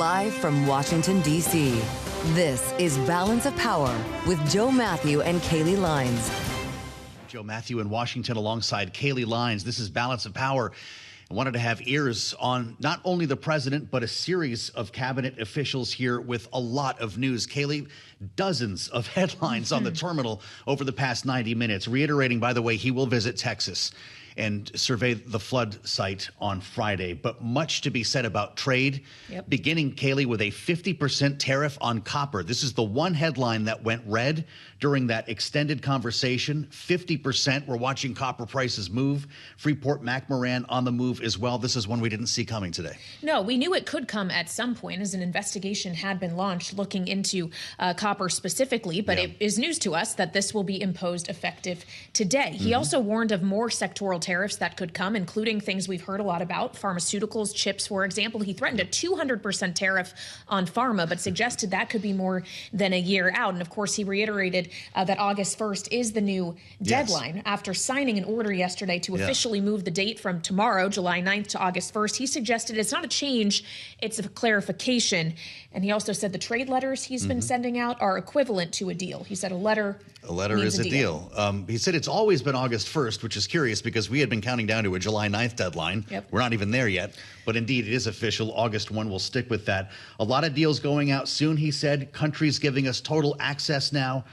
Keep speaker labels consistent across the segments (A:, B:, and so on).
A: Live from Washington, D.C., this is Balance of Power with Joe Mathieu and Kailey Leinz.
B: Joe Mathieu in Washington alongside Kailey Leinz. This is Balance of Power. I wanted to have ears on not only the president, but a series of cabinet officials here with a lot of news. Kailey, dozens of headlines on the terminal over the past 90 minutes, reiterating, by the way, he will visit Texas and survey the flood site on Friday. But much to be said about trade, beginning, Kailey, with a 50% tariff on copper. This is the one headline that went red during that extended conversation. 50%. We're watching copper prices move. Freeport-McMoRan on the move as well. This is one we didn't see coming today.
C: No, we knew it could come at some point, as an investigation had been launched looking into copper specifically. But it is news to us that this will be imposed effective today. He also warned of more sectoral tariffs that could come, including things we've heard a lot about, pharmaceuticals, chips, for example. He threatened a 200% tariff on pharma, but suggested that could be more than a year out. And of course, he reiterated that August 1st is the new deadline. After signing an order yesterday to officially move the date from tomorrow, July 9th, to August 1st, he suggested it's not a change, it's a clarification. And he also said the trade letters he's been sending out are equivalent to a deal. He said a letter
B: is a deal. He said it's always been August 1st, which is curious because we had been counting down to a July 9th deadline. We're not even there yet. But indeed, it is official. August 1 will stick with that. A lot of deals going out soon, he said. Countries giving us total access now.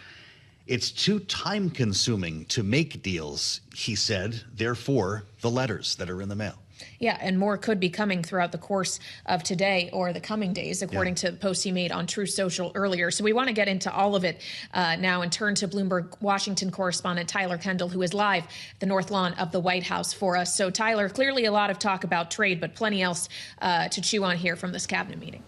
B: It's too time-consuming to make deals, he said. Therefore, the letters that are in the mail.
C: Yeah, and more could be coming throughout the course of today or the coming days, according to posts he made on Truth Social earlier. So we want to get into all of it now and turn to Bloomberg Washington correspondent Tyler Kendall, who is live at the North Lawn of the White House for us. So, Tyler, clearly a lot of talk about trade, but plenty else to chew on here from this cabinet meeting.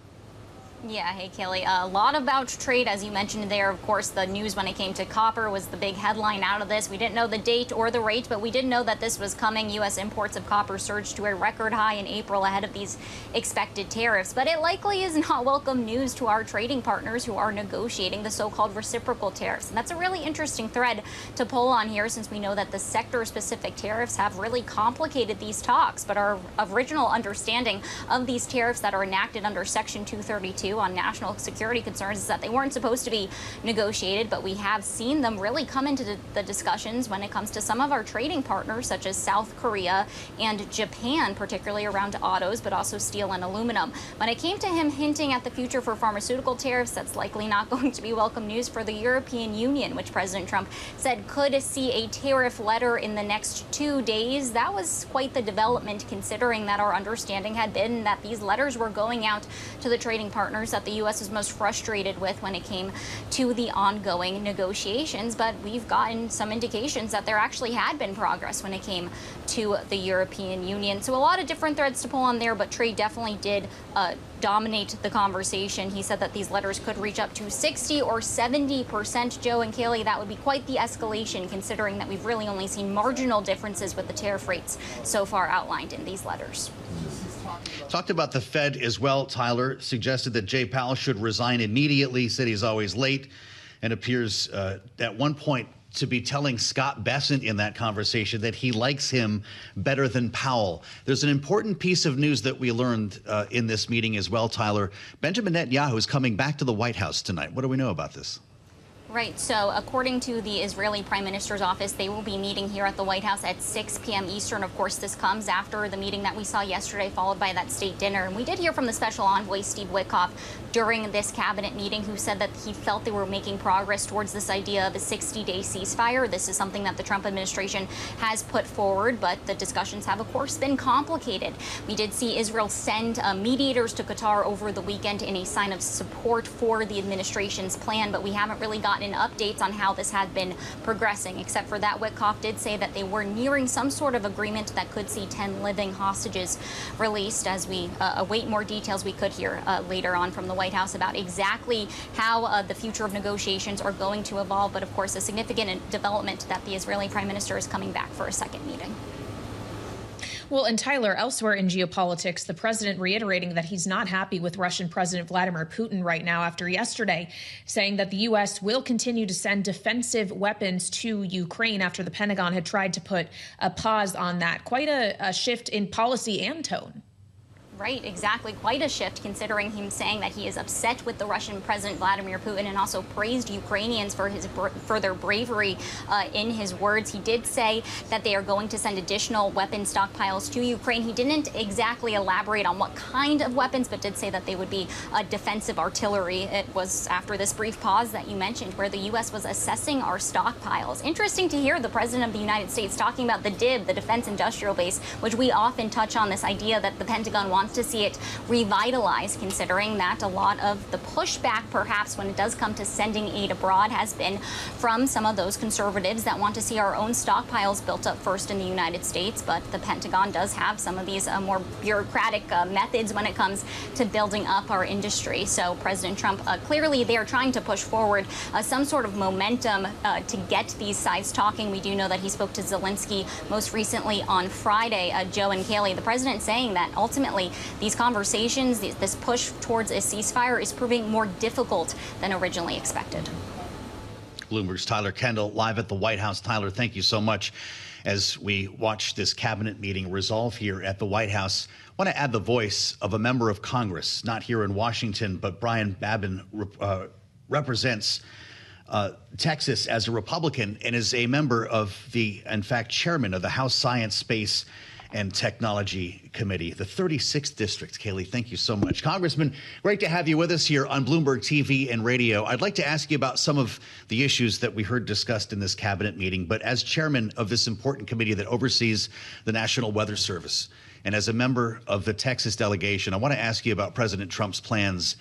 D: Yeah, hey, Kailey. A lot about trade, as you mentioned there. Of course, the news when it came to copper was the big headline out of this. We didn't know the date or the rate, but we did know that this was coming. U.S. imports of copper surged to a record high in April ahead of these expected tariffs. But it likely is not welcome news to our trading partners who are negotiating the so-called reciprocal tariffs. And that's a really interesting thread to pull on here, since we know that the sector-specific tariffs have really complicated these talks. But our original understanding of these tariffs that are enacted under Section 232 on national security concerns is that they weren't supposed to be negotiated, but we have seen them really come into the discussions when it comes to some of our trading partners, such as South Korea and Japan, particularly around autos, but also steel and aluminum. When it came to him hinting at the future for pharmaceutical tariffs, that's likely not going to be welcome news for the European Union, which President Trump said could see a tariff letter in the next 2 days. That was quite the development, considering that our understanding had been that these letters were going out to the trading partners that the U.S. is most frustrated with when it came to the ongoing negotiations. But we've gotten some indications that there actually had been progress when it came to the European Union. So a lot of different threads to pull on there, but trade definitely did dominate the conversation. He said that these letters could reach up to 60 or 70%. Joe and Kailey, that would be quite the escalation, considering that we've really only seen marginal differences with the tariff rates so far outlined in these letters.
B: Talked about the Fed as well, Tyler. Suggested that Jay Powell should resign immediately. Said he's always late, and appears at one point to be telling Scott Bessent in that conversation that he likes him better than Powell. There's an important piece of news that we learned in this meeting as well, Tyler. Benjamin Netanyahu is coming back to the White House tonight. What do we know about this?
D: Right. So according to the Israeli Prime Minister's office, they will be meeting here at the White House at 6 p.m. Eastern. Of course, this comes after the meeting that we saw yesterday, followed by that state dinner. And we did hear from the special envoy, Steve Witkoff, during this cabinet meeting, who said that he felt they were making progress towards this idea of a 60-day ceasefire. This is something that the Trump administration has put forward, but the discussions have, of course, been complicated. We did see Israel send mediators to Qatar over the weekend in a sign of support for the administration's plan, but we haven't really gotten updates on how this had been progressing, except for that Witkoff did say that they were nearing some sort of agreement that could see 10 living hostages released. As we await more details, we could hear later on from the White House about exactly how the future of negotiations are going to evolve. But of course, a significant development that the Israeli Prime Minister is coming back for a second meeting.
C: Well, and Tyler, elsewhere in geopolitics, the president reiterating that he's not happy with Russian President Vladimir Putin right now after yesterday saying that the U.S. will continue to send defensive weapons to Ukraine after the Pentagon had tried to put a pause on that. Quite a shift in policy and tone.
D: Right, exactly. Quite a shift, considering him saying that he is upset with the Russian President Vladimir Putin, and also praised Ukrainians for their bravery in his words. He did say that they are going to send additional weapon stockpiles to Ukraine. He didn't exactly elaborate on what kind of weapons, but did say that they would be defensive artillery. It was after this brief pause that you mentioned where the U.S. was assessing our stockpiles. Interesting to hear the President of the United States talking about the DIB, the Defense Industrial Base, which we often touch on, this idea that the Pentagon wants to see it revitalized, considering that a lot of the pushback, perhaps, when it does come to sending aid abroad has been from some of those conservatives that want to see our own stockpiles built up first in the United States. But the Pentagon does have some of these more bureaucratic methods when it comes to building up our industry. So President Trump, clearly they are trying to push forward some sort of momentum to get these sides talking. We do know that he spoke to Zelensky most recently on Friday. Joe and Kailey, the president saying that ultimately these conversations, this push towards a ceasefire is proving more difficult than originally expected.
B: Bloomberg's Tyler Kendall live at the White House. Tyler, thank you so much. As we watch this cabinet meeting resolve here at the White House, I want to add the voice of a member of Congress, not here in Washington, but Brian Babin represents Texas as a Republican and is a member of in fact, chairman of the House Science, Space, and Technology Committee, the 36th District. Kailey, thank you so much. Congressman, great to have you with us here on Bloomberg TV and radio. I'd like to ask you about some of the issues that we heard discussed in this cabinet meeting, but as chairman of this important committee that oversees the National Weather Service, and as a member of the Texas delegation, I want to ask you about President Trump's plans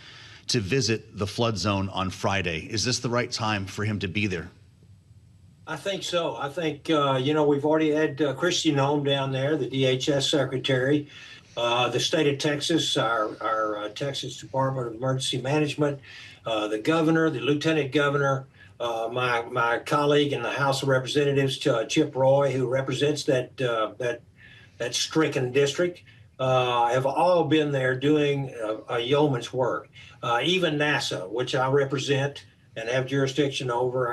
B: to visit the flood zone on Friday. Is this the right time for him to be there?
E: I think so. I think, we've already had Kristi Noem down there, the DHS secretary, the state of Texas, our Texas Department of Emergency Management, the governor, the lieutenant governor, my colleague in the House of Representatives, Chip Roy, who represents that stricken district, have all been there doing a yeoman's work. Even NASA, which I represent and have jurisdiction over,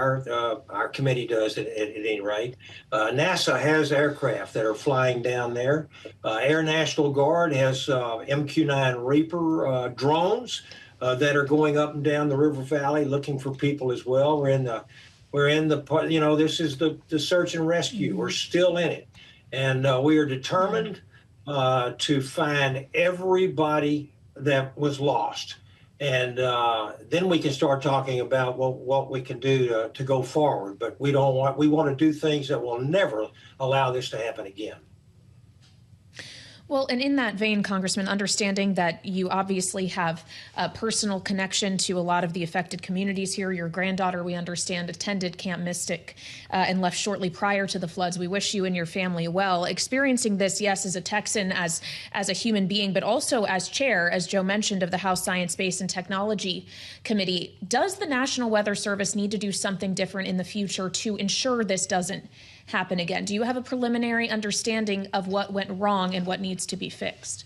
E: our committee does at any rate. NASA has aircraft that are flying down there. Air National Guard has MQ-9 Reaper drones that are going up and down the river valley looking for people as well. We're in the part, this is the search and rescue. We're still in it. And we are determined to find everybody that was lost. And then we can start talking about what we can do to go forward. But we want to do things that will never allow this to happen again.
C: Well, and in that vein, Congressman, understanding that you obviously have a personal connection to a lot of the affected communities here. Your granddaughter, we understand, attended Camp Mystic and left shortly prior to the floods. We wish you and your family well. Experiencing this, yes, as a Texan, as a human being, but also as chair, as Joe mentioned, of the House Science, Space, and Technology Committee. Does the National Weather Service need to do something different in the future to ensure this doesn't happen again? Do you have a preliminary understanding of what went wrong and what needs to be fixed?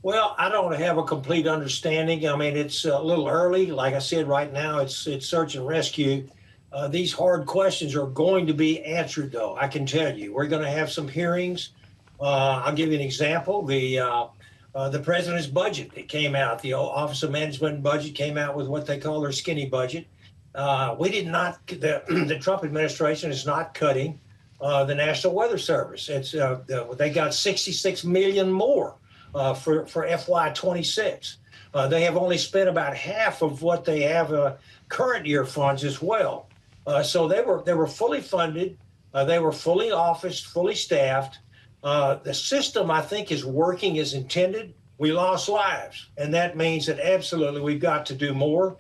E: Well, I don't have a complete understanding. I mean, it's a little early. Like I said, right now it's search and rescue. These hard questions are going to be answered, though. I can tell you, we're going to have some hearings. I'll give you an example. The president's budget, it came out. The Office of Management and Budget came out with what they call their skinny budget. The Trump administration is not cutting the National Weather Service. It's they got $66 million more for FY26. They have only spent about half of what they have current year funds as well. So they were fully funded. They were fully officed, fully staffed. The system, I think, is working as intended. We lost lives, and that means that absolutely we've got to do more.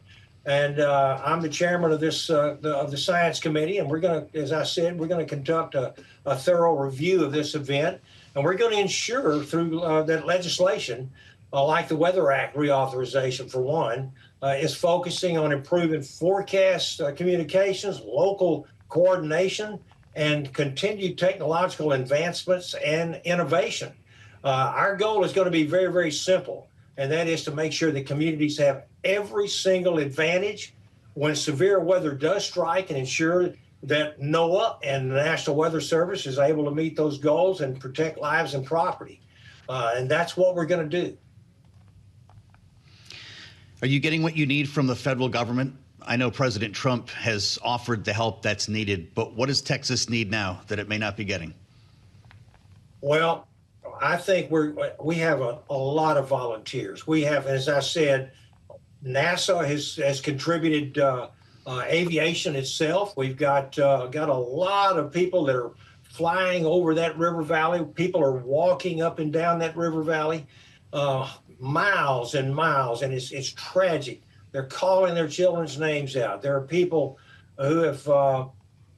E: And I'm the chairman of this of the Science Committee, and we're going to, as I said, we're going to conduct a thorough review of this event, and we're going to ensure through that legislation, like the Weather Act reauthorization for one, is focusing on improving forecast communications, local coordination, and continued technological advancements and innovation. Our goal is going to be very, very simple, and that is to make sure that communities have every single advantage when severe weather does strike, and ensure that NOAA and the National Weather Service is able to meet those goals and protect lives and property. And that's what we're going to do.
B: Are you getting what you need from the federal government? I know President Trump has offered the help that's needed, but what does Texas need now that it may not be getting?
E: Well, I think we have a lot of volunteers. We have, as I said, NASA has contributed aviation itself. We've got a lot of people that are flying over that river valley. People are walking up and down that river valley, miles and miles, and it's tragic. They're calling their children's names out. There are people who have,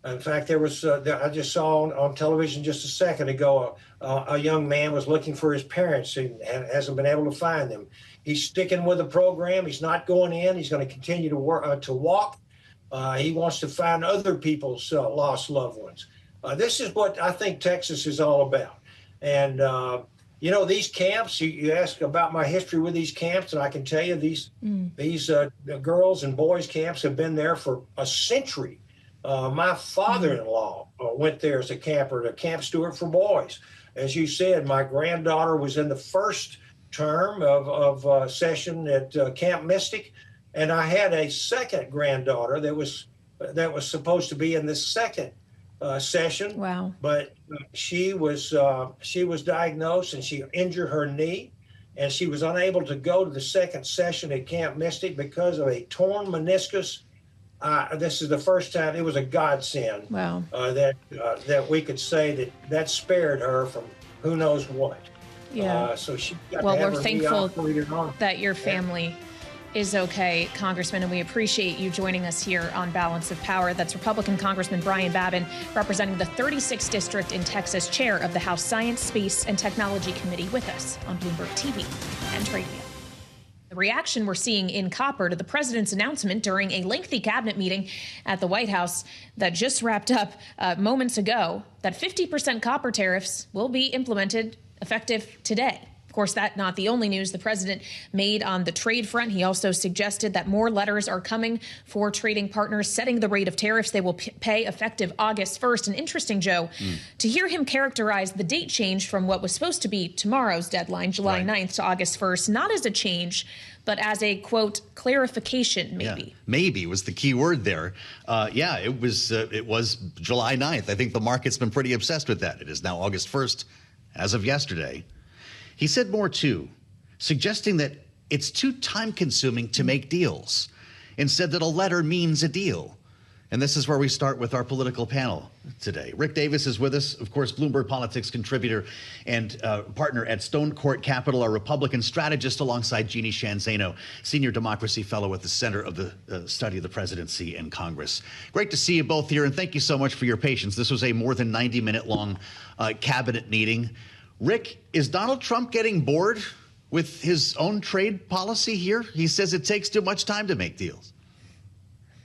E: in fact, there was, I just saw on television just a second ago, a young man was looking for his parents and hasn't been able to find them. He's sticking with the program. He's not going in. He's going to continue to work, to walk. He wants to find other people's lost loved ones. This is what I think Texas is all about. And, you know, these camps, you ask about my history with these camps, and I can tell you these girls and boys camps have been there for a century. My father-in-law went there as a camper, a camp steward for boys. As you said, my granddaughter was in the first term of session at Camp Mystic, and I had a second granddaughter that was supposed to be in the second session.
C: Wow!
E: But she was diagnosed and she injured her knee, and she was unable to go to the second session at Camp Mystic because of a torn meniscus. This is the first time. It was a godsend.
C: Wow!
E: That we could say that spared her from who knows what.
C: Yeah.
E: So she got
C: well,
E: to have
C: we're
E: her
C: thankful
E: operated on.
C: that your family is okay, Congressman, and we appreciate you joining us here on Balance of Power. That's Republican Congressman Brian Babin, representing the 36th District in Texas, chair of the House Science, Space, and Technology Committee, with us on Bloomberg TV and radio. The reaction we're seeing in Copper to the president's announcement during a lengthy cabinet meeting at the White House that just wrapped up moments ago, that 50% copper tariffs will be implemented effective today. Of course, that's not the only news the president made on the trade front. He also suggested that more letters are coming for trading partners, setting the rate of tariffs they will pay effective August 1st. And interesting, Joe, to hear him characterize the date change from what was supposed to be tomorrow's deadline, July 9th to August 1st, not as a change, but as a, quote, clarification, maybe.
B: Yeah, maybe was the key word there. It was July 9th. I think the market's been pretty obsessed with that. It is now August 1st as of yesterday. He said more, too, suggesting that it's too time-consuming to make deals, and said that a letter means a deal. And this is where we start with our political panel today. Rick Davis is with us, of course, Bloomberg Politics contributor and partner at Stonecourt Capital, our Republican strategist, alongside Jeanne Zaino, senior democracy fellow at the Center of the Study of the Presidency and Congress. Great to see you both here, and thank you so much for your patience. This was a more than 90-minute long cabinet meeting. Rick, is Donald Trump getting bored with his own trade policy here? He says it takes too much time to make deals.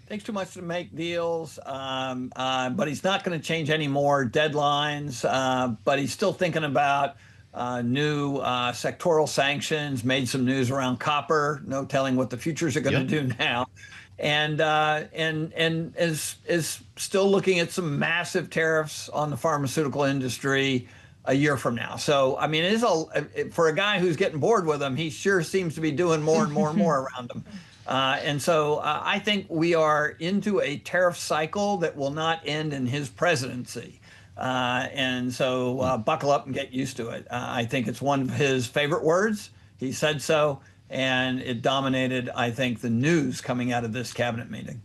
F: Takes too much to make deals, but he's not going to change any more deadlines. But he's still thinking about new sectoral sanctions, made some news around copper, no telling what the futures are going to do now. And is still looking at some massive tariffs on the pharmaceutical industry a year from now. So, I mean, it is for a guy who's getting bored with them, he sure seems to be doing more and more and more around them. And so I think we are into a tariff cycle that will not end in his presidency. And so buckle up and get used to it. I think it's one of his favorite words. He said so, and it dominated, I think, the news coming out of this cabinet meeting.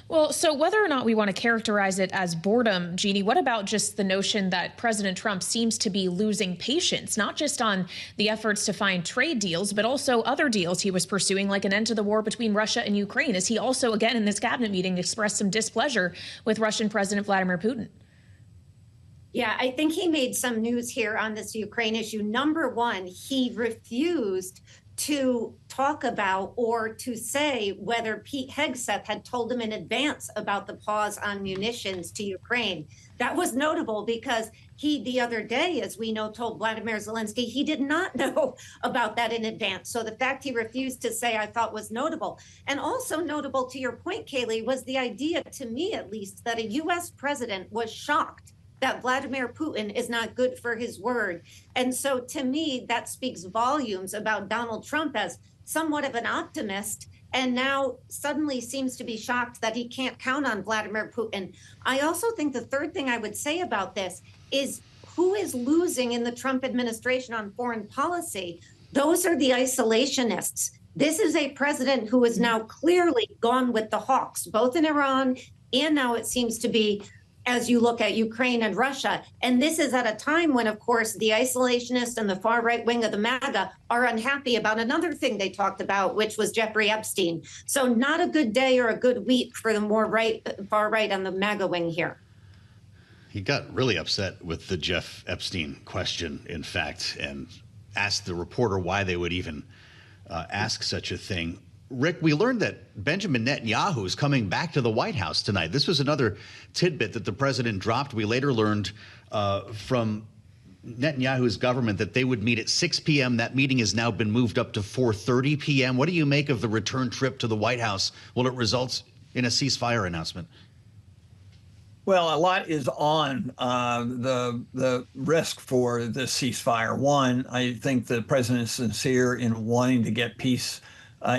C: Well, so whether or not we want to characterize it as boredom, Jeanne, what about just the notion that President Trump seems to be losing patience, not just on the efforts to find trade deals, but also other deals he was pursuing, like an end to the war between Russia and Ukraine, as he also, again, in this cabinet meeting, expressed some displeasure with Russian President Vladimir Putin?
G: Yeah, I think he made some news here on this Ukraine issue. Number one, he refused to talk about or to say whether Pete Hegseth had told him in advance about the pause on munitions to Ukraine. That was notable because he, the other day, as we know, told Vladimir Zelensky he did not know about that in advance. So the fact he refused to say, I thought, was notable. And also notable, to your point, Kailey, was the idea, to me at least, that a U.S. president was shocked that Vladimir Putin is not good for his word. And so to me, that speaks volumes about Donald Trump as somewhat of an optimist, and now suddenly seems to be shocked that he can't count on Vladimir Putin. I also think the third thing I would say about this is who is losing in the Trump administration on foreign policy? Those are the isolationists. This is a president who is now clearly gone with the hawks, both in Iran and now it seems to be as you look at Ukraine and Russia. And this is at a time when, of course, the isolationists and the far right wing of the MAGA are unhappy about another thing they talked about, which was Jeffrey Epstein. So not a good day or a good week for the more far right on the MAGA wing here.
B: He got really upset with the Jeff Epstein question, in fact, and asked the reporter why they would even ask such a thing. Rick, we learned that Benjamin Netanyahu is coming back to the White House tonight. This was another tidbit that the president dropped. We later learned from Netanyahu's government that they would meet at 6 p.m. That meeting has now been moved up to 4:30 p.m. What do you make of the return trip to the White House? Will it result in a ceasefire announcement?
F: Well, a lot is on the risk for the ceasefire. One, I think the president is sincere in wanting to get peace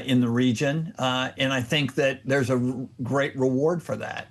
F: in the region. And I think that there's a great reward for that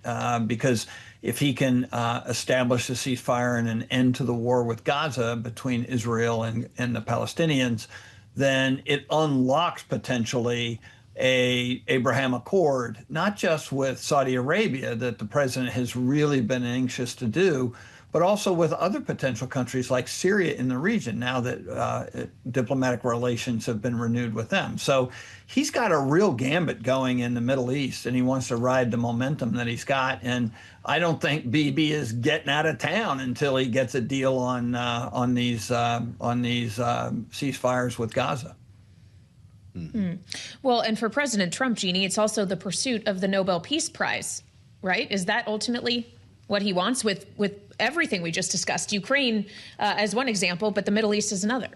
F: because if he can establish a ceasefire and an end to the war with Gaza between Israel and the Palestinians, then it unlocks potentially a Abraham Accord, not just with Saudi Arabia that the president has really been anxious to do, but also with other potential countries like Syria in the region now that diplomatic relations have been renewed with them. So he's got a real gambit going in the Middle East, and he wants to ride the momentum that he's got. And I don't think Bibi is getting out of town until he gets a deal on these ceasefires with Gaza.
C: Well, and for President Trump, Jeanne, it's also the pursuit of the Nobel Peace Prize, right? Is that ultimately what he wants with everything we just discussed? Ukraine as one example, but the Middle East is another.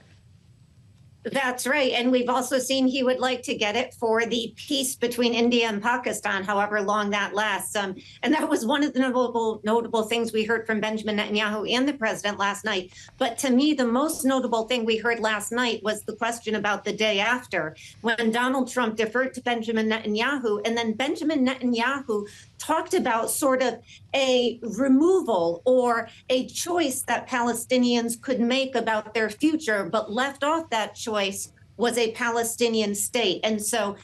G: That's right. And we've also seen he would like to get it for the peace between India and Pakistan, however long that lasts. And that was one of the notable things we heard from Benjamin Netanyahu and the president last night. But to me, the most notable thing we heard last night was the question about the day after, when Donald Trump deferred to Benjamin Netanyahu, and then Benjamin Netanyahu talked about sort of a removal or a choice that Palestinians could make about their future, but left off that choice was a Palestinian state. And so,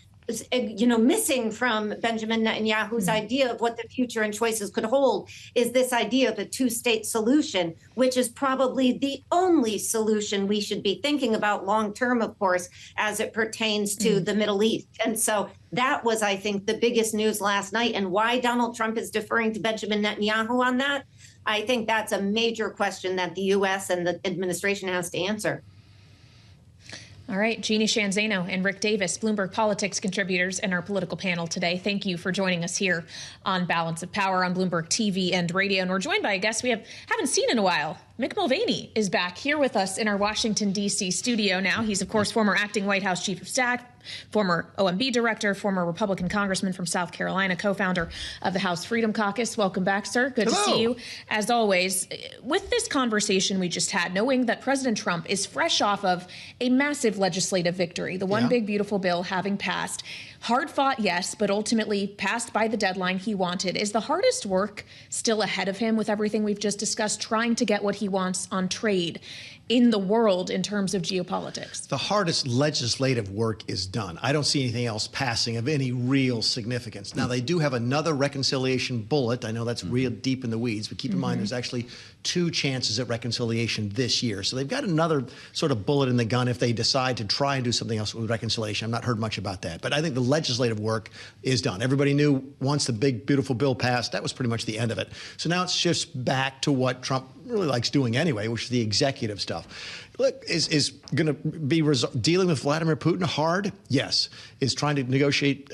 G: missing from Benjamin Netanyahu's idea of what the future and choices could hold is this idea of a two-state solution, which is probably the only solution we should be thinking about long-term, of course, as it pertains to the Middle East. And so that was, I think, the biggest news last night. And why Donald Trump is deferring to Benjamin Netanyahu on that, I think that's a major question that the U.S. and the administration has to answer.
C: All right, Jeanne, Zaino, and Rick Davis, Bloomberg Politics contributors in our political panel today. Thank you for joining us here on Balance of Power on Bloomberg TV and radio. And we're joined by a guest we haven't seen in a while. Mick Mulvaney is back here with us in our Washington, D.C. studio now. He's, of course, former acting White House chief of staff, former OMB director, former Republican congressman from South Carolina, co-founder of the House Freedom Caucus. Welcome back, sir. Good to see you. As always, with this conversation we just had, knowing that President Trump is fresh off of a massive legislative victory, the one big beautiful bill having passed, hard fought, yes, but ultimately passed by the deadline he wanted. Is the hardest work still ahead of him with everything we've just discussed, trying to get what he wants on trade in the world in terms of geopolitics?
H: The hardest legislative work is done. I don't see anything else passing of any real significance. Now, they do have another reconciliation bullet. I know that's real deep in the weeds, but keep in mind there's actually 2 chances at reconciliation this year. So they've got another sort of bullet in the gun if they decide to try and do something else with reconciliation. I've not heard much about that. But I think the legislative work is done. Everybody knew once the big, beautiful bill passed, that was pretty much the end of it. So now it shifts back to what Trump really likes doing anyway, which is the executive stuff. Look, is going to be dealing with Vladimir Putin hard? Yes. Is trying to negotiate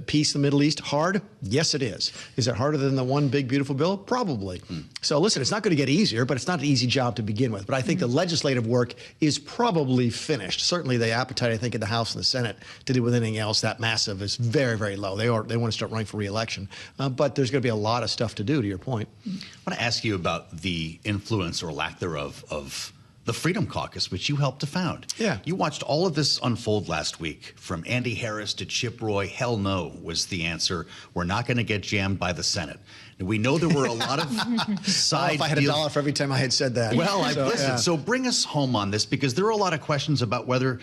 H: peace in the Middle East hard? Yes, it is. Is it harder than the one big, beautiful bill? Probably. So listen, it's not going to get easier, but it's not an easy job to begin with. But I think the legislative work is probably finished. Certainly the appetite, I think, in the House and the Senate to do with anything else that matters. massive is very, very low. They want to start running for re-election. But there's going to be a lot of stuff to do, to your point.
B: I want to ask you about the influence or lack thereof of the Freedom Caucus, which you helped to found.
H: Yeah.
B: You watched all of this unfold last week, from Andy Harris to Chip Roy. Hell no was the answer. We're not going to get jammed by the Senate. And we know there were a lot of side
H: if I had $1 for every time I had said that.
B: Well, listen, so bring us home on this, because there are a lot of questions about whether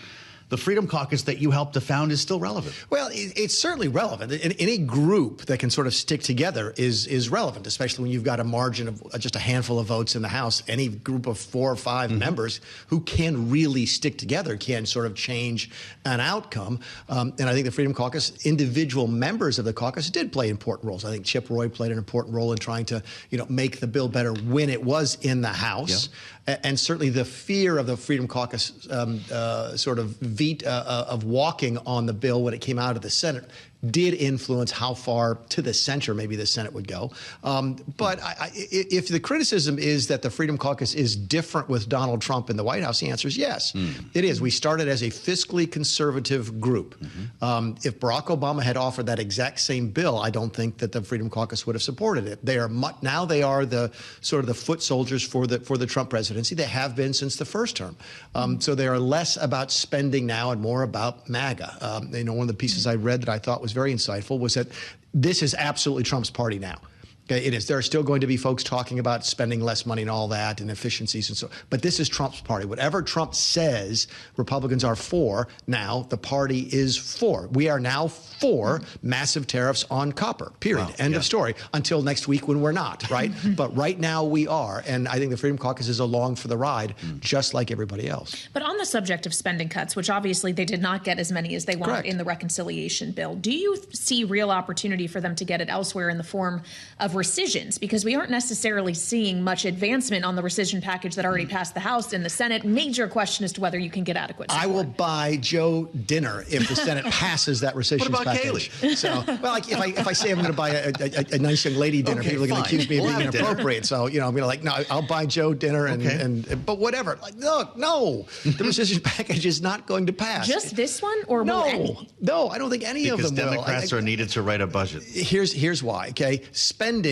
B: the Freedom Caucus that you helped to found is still relevant.
H: Well, it's certainly relevant. Any group that can sort of stick together is relevant, especially when you've got a margin of just a handful of votes in the House. Any group of 4 or 5 members who can really stick together can sort of change an outcome. And I think the Freedom Caucus, individual members of the caucus did play important roles. I think Chip Roy played an important role in trying to, make the bill better when it was in the House. Yeah. And certainly the fear of the Freedom Caucus sort of of walking on the bill when it came out of the Senate did influence how far to the center maybe the Senate would go. But if the criticism is that the Freedom Caucus is different with Donald Trump in the White House, the answer is yes. It is. We started as a fiscally conservative group. If Barack Obama had offered that exact same bill, I don't think that the Freedom Caucus would have supported it. Now they are the sort of the foot soldiers for the Trump presidency. They have been since the first term. So they are less about spending now and more about MAGA. One of the pieces I read that I thought was very insightful was that this is absolutely Trump's party now. Okay, it is. There are still going to be folks talking about spending less money and all that and efficiencies and so, but this is Trump's party. Whatever Trump says Republicans are for now, the party is for. We are now for massive tariffs on copper, period. Wow, End of story. Until next week when we're not, right? But right now we are. And I think the Freedom Caucus is along for the ride, just like everybody else.
C: But on the subject of spending cuts, which obviously they did not get as many as they wanted in the reconciliation bill, do you see real opportunity for them to get it elsewhere in the form of rescissions? Because we aren't necessarily seeing much advancement on the rescission package that already passed the House and the Senate. Major question as to whether you can get adequate support.
H: I will buy Joe dinner if the Senate passes that rescission package. What about Kailey? So, well, if I say I'm going to buy a nice young lady dinner, people are going to accuse me of being inappropriate. So, I'm going to no, I'll buy Joe dinner but whatever. Look, no, the rescission package is not going to pass.
C: Just this one, or
H: no?
C: Will any?
H: No, I don't think any of them will.
B: Because Democrats are needed to write a budget.
H: Here's why. Okay, spending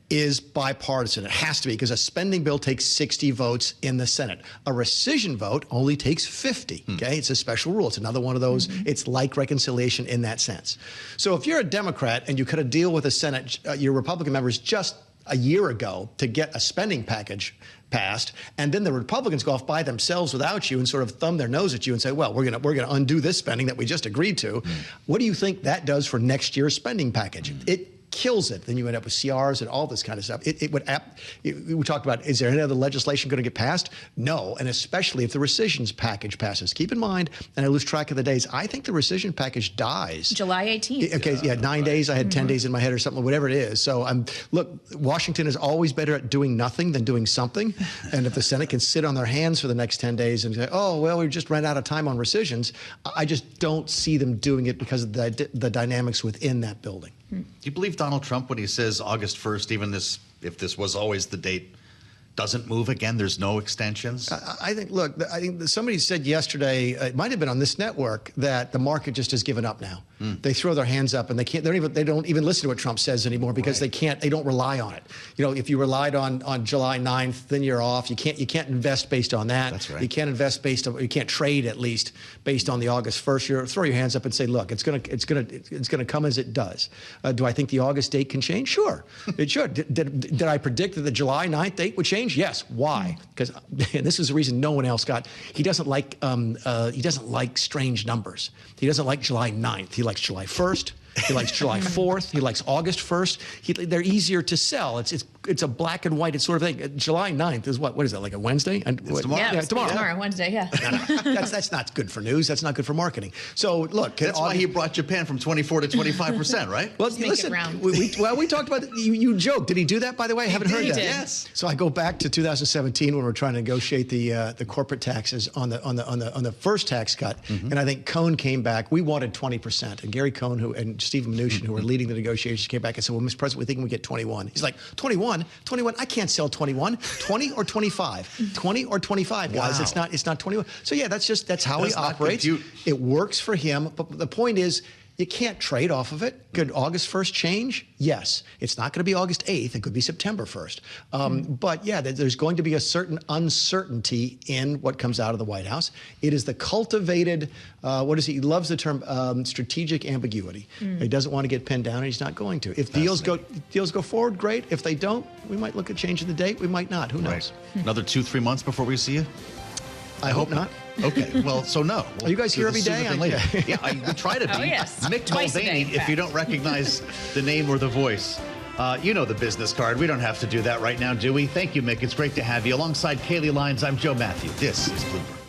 H: is bipartisan. It has to be, because a spending bill takes 60 votes in the Senate. A rescission vote only takes 50. Okay, it's a special rule. It's another one of those. It's like reconciliation in that sense. So if you're a Democrat and you cut a deal with the Senate, your Republican members just a year ago to get a spending package passed, and then the Republicans go off by themselves without you and sort of thumb their nose at you and say, well, we're gonna undo this spending that we just agreed to. What do you think that does for next year's spending package? It kills it. Then you end up with CRs and all this kind of stuff. We talked about, is there any other legislation going to get passed? No, and especially if the rescissions package passes. Keep in mind, and I lose track of the days, I think the rescission package dies
C: July 18th.
H: Okay, yeah, 9 days. I had 10 days in my head or something, whatever it is. So look, Washington is always better at doing nothing than doing something. And if the Senate can sit on their hands for the next 10 days and say, oh, well, we just ran out of time on rescissions, I just don't see them doing it because of the dynamics within that building.
B: Do you believe Donald Trump when he says August 1st, even if this was always the date, doesn't move again? There's no extensions?
H: I think somebody said yesterday, it might have been on this network, that the market just has given up now. They throw their hands up and they don't even listen to what Trump says anymore because they don't rely on it. If you relied on July 9th, then you're off. You can't invest based on that.
B: That's right.
H: You can't invest you can't trade at least based on the August 1st. Throw your hands up and say, look, it's gonna come as it does. Do I think the August date can change? Sure, it should. Did I predict that the July 9th date would change? Yes. Why? Because this is the reason no one else got. He doesn't like strange numbers. He doesn't like July 9th. He likes July 1st. He likes July 4th. He likes August 1st. They're easier to sell. It's a black and white. It's sort of thing. July 9th is what is that, like a Wednesday?
B: It's tomorrow.
C: Yeah, tomorrow, Wednesday, yeah.
H: No. That's not good for news. That's not good for marketing. So look.
B: That's why he brought Japan from 24 to 25%, right?
H: Well, listen, we talked about it. You joked. Did he do that, by the way? I haven't heard that.
B: Yes. So
H: I go back to 2017 when we're trying to negotiate the corporate taxes on the first tax cut. And I think Cohn came back. We wanted 20%. And Gary Cohn and Stephen Mnuchin, who were leading the negotiations, came back and said, well, Mr. President, we think we get 21. He's like, 21? 21? I can't sell 21. 20 or 25? 20 or 25, guys. Wow. It's not 21. So yeah, that's how he operates. It works for him. But the point is, You can't trade off of it. Could August 1st change? Yes. It's not going to be August 8th. It could be September 1st. But yeah, there's going to be a certain uncertainty in what comes out of the White House. It is the cultivated, he loves the term strategic ambiguity. He doesn't want to get pinned down, and he's not going to. If deals go forward, great. If they don't, we might look at changing the date. We might not. Who knows?
B: Right. Another 2-3 months before we see you?
H: I hope not.
B: Okay, well, so no.
H: Are you guys here every day?
B: Yeah, we try to be.
C: Oh, yes.
B: Mick
C: Twice a day,
B: Mulvaney, if you don't recognize the name or the voice. You know the business card. We don't have to do that right now, do we? Thank you, Mick. It's great to have you. Alongside Kailey Leinz, I'm Joe Mathieu. This is Bloomberg.